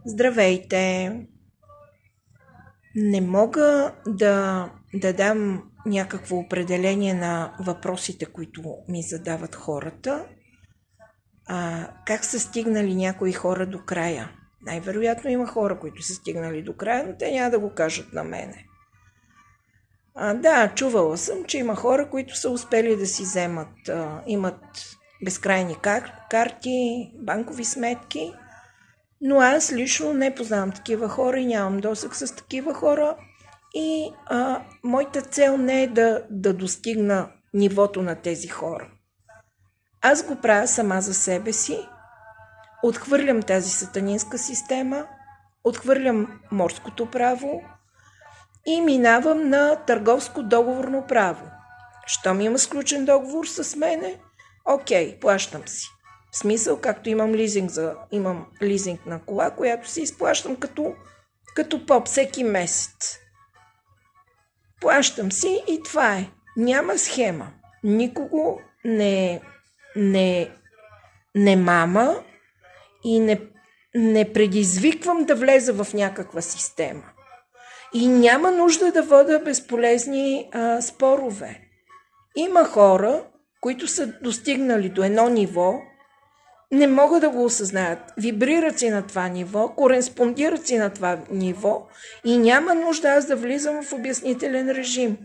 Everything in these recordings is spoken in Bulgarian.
Здравейте! Не мога да дам някакво определение на въпросите, които ми задават хората. Как са стигнали някои хора до края? Най-вероятно има хора, които са стигнали до края, но те няма да го кажат на мене. Да, чувала съм, че има хора, които са успели да си вземат, имат безкрайни карти, банкови сметки, но аз лично не познавам такива хора и нямам досег с такива хора и моята цел не е да достигна нивото на тези хора. Аз го правя сама за себе си, отхвърлям тази сатанинска система, отхвърлям морското право и минавам на търговско договорно право. Щом има сключен договор с мене, окей, плащам си. В смисъл, както имам лизинг на кола, която си изплащам като поп всеки месец. Плащам си и това е. Няма схема. Никого не мама и не предизвиквам да влеза в някаква система. И няма нужда да вода безполезни спорове. Има хора, които са достигнали до едно ниво, не могат да го осъзнаят. Вибрират си на това ниво, кореспондират си на това ниво и няма нужда аз да влизам в обяснителен режим.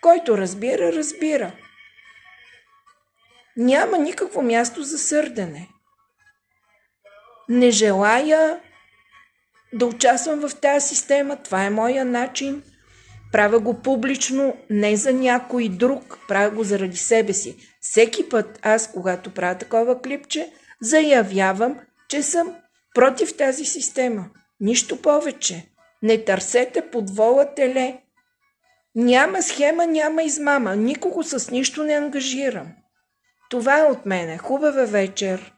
Който разбира, разбира. Няма никакво място за сърдене. Не желая да участвам в тази система. Това е моя начин. Правя го публично, не за някой друг. Правя го заради себе си. Всеки път аз, когато правя такова клипче, заявявам, че съм против тази система. Нищо повече. Не търсете под вола теле. Няма схема, няма измама. Никого с нищо не ангажирам. Това е от мене. Хубава вечер!